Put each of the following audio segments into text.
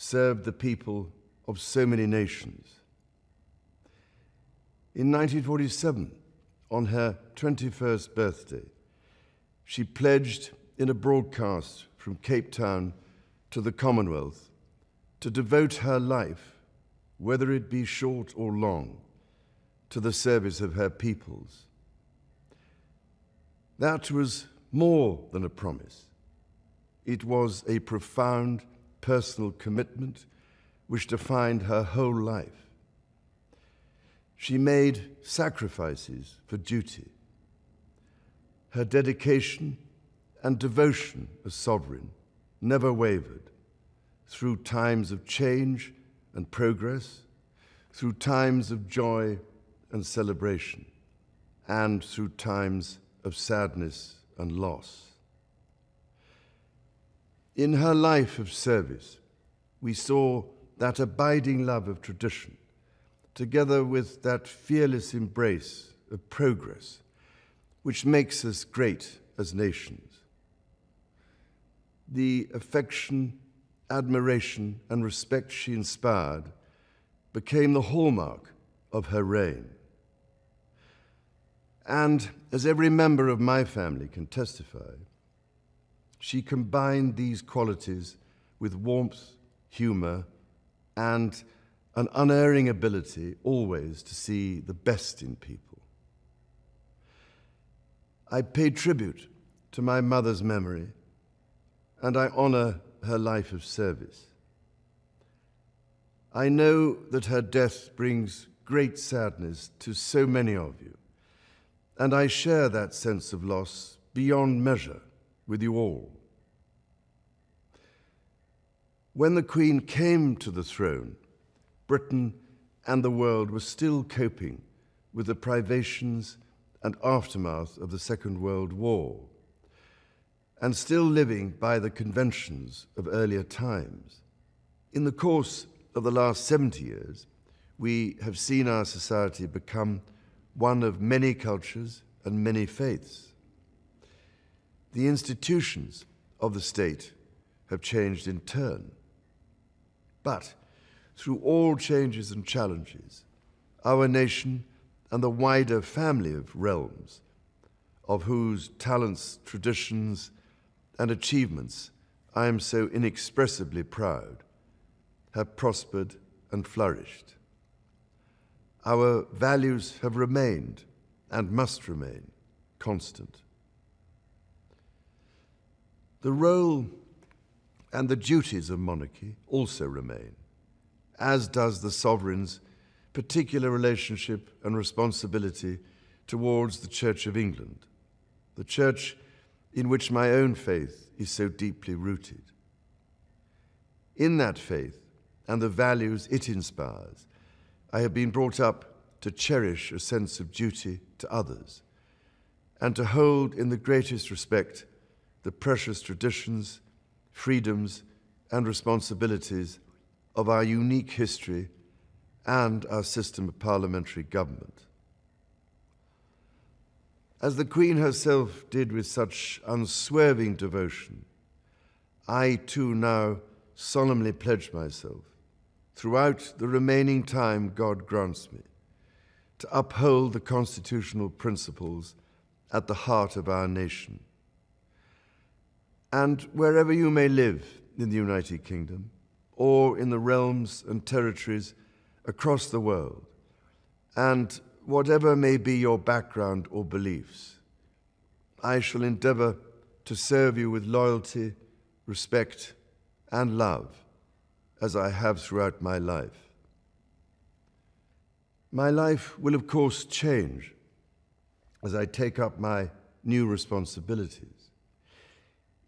served the people of so many nations. In 1947, on her 21st birthday, she pledged in a broadcast from Cape Town to the Commonwealth to devote her life, whether it be short or long, to the service of her peoples. That was more than a promise. It was a profound personal commitment which defined her whole life. She made sacrifices for duty. Her dedication and devotion as sovereign never wavered through times of change and progress, through times of joy and celebration, and through times of sadness and loss. In her life of service, we saw that abiding love of tradition, together with that fearless embrace of progress, which makes us great as nations. The affection, admiration, and respect she inspired became the hallmark of her reign. And as every member of my family can testify, she combined these qualities with warmth, humor, and an unerring ability always to see the best in people. I pay tribute to my mother's memory, and I honor her life of service. I know that her death brings great sadness to so many of you, and I share that sense of loss beyond measure with you all. When the Queen came to the throne, Britain and the world were still coping with the privations and aftermath of the Second World War, and still living by the conventions of earlier times. In the course of the last 70 years, we have seen our society become one of many cultures and many faiths. The institutions of the state have changed in turn. But through all changes and challenges, our nation and the wider family of realms, of whose talents, traditions, and achievements I am so inexpressibly proud, have prospered and flourished. Our values have remained and must remain constant. The role and the duties of monarchy also remain, as does the sovereign's particular relationship and responsibility towards the Church of England, the church in which my own faith is so deeply rooted. In that faith and the values it inspires, I have been brought up to cherish a sense of duty to others and to hold in the greatest respect the precious traditions, freedoms, and responsibilities of our unique history and our system of parliamentary government. As the Queen herself did with such unswerving devotion, I too now solemnly pledge myself, throughout the remaining time God grants me, to uphold the constitutional principles at the heart of our nation. And wherever you may live in the United Kingdom, or in the realms and territories across the world, and whatever may be your background or beliefs, I shall endeavor to serve you with loyalty, respect, and love, as I have throughout my life. My life will, of course, change as I take up my new responsibilities.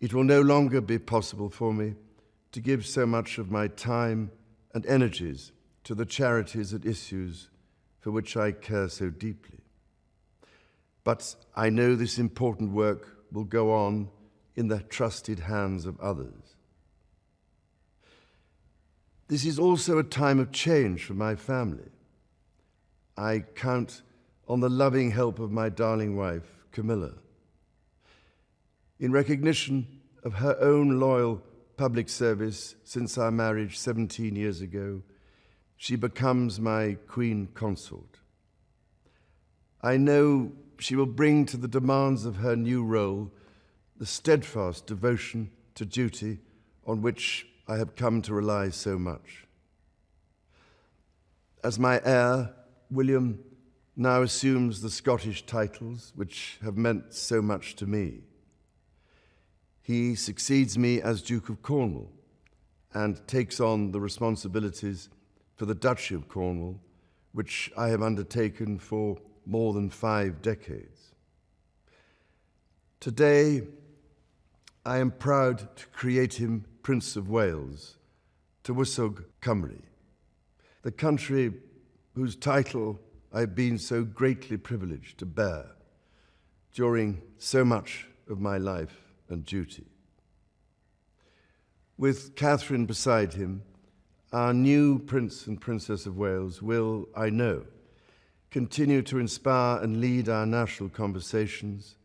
It will no longer be possible for me to give so much of my time and energies to the charities and issues for which I care so deeply. But I know this important work will go on in the trusted hands of others. This is also a time of change for my family. I count on the loving help of my darling wife, Camilla. In recognition of her own loyal public service since our marriage 17 years ago, she becomes my Queen Consort. I know she will bring to the demands of her new role the steadfast devotion to duty on which I have come to rely so much. As my heir, William now assumes the Scottish titles which have meant so much to me. He succeeds me as Duke of Cornwall and takes on the responsibilities for the Duchy of Cornwall, which I have undertaken for more than 5 decades. Today, I am proud to create him Prince of Wales, Tywysog Cymru, the country whose title I've been so greatly privileged to bear during so much of my life and duty. With Catherine beside him, our new Prince and Princess of Wales will, I know, continue to inspire and lead our national conversations,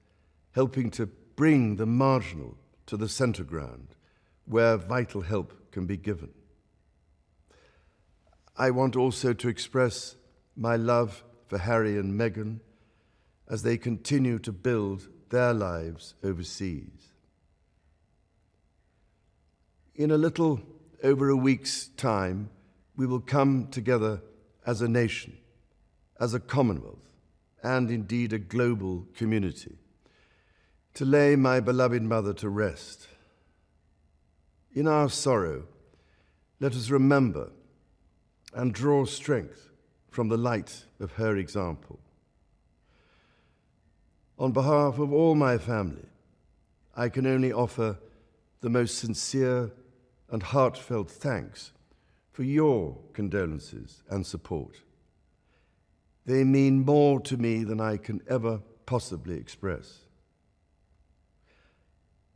helping to bring the marginal to the centre ground, where vital help can be given. I want also to express my love for Harry and Meghan as they continue to build their lives overseas. In a little over a week's time, we will come together as a nation, as a Commonwealth, and indeed a global community, to lay my beloved mother to rest. In our sorrow, let us remember and draw strength from the light of her example. On behalf of all my family, I can only offer the most sincere and heartfelt thanks for your condolences and support. They mean more to me than I can ever possibly express.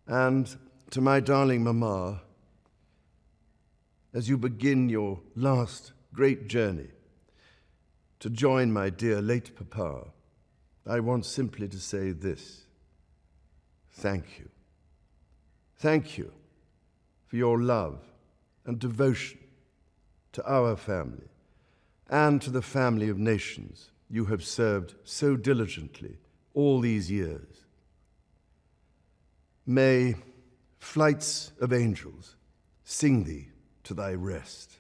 And to my darling Mama, as you begin your last great journey to join my dear late Papa, I want simply to say this: thank you. Thank you for your love and devotion to our family and to the family of nations you have served so diligently all these years. May flights of angels sing thee to thy rest.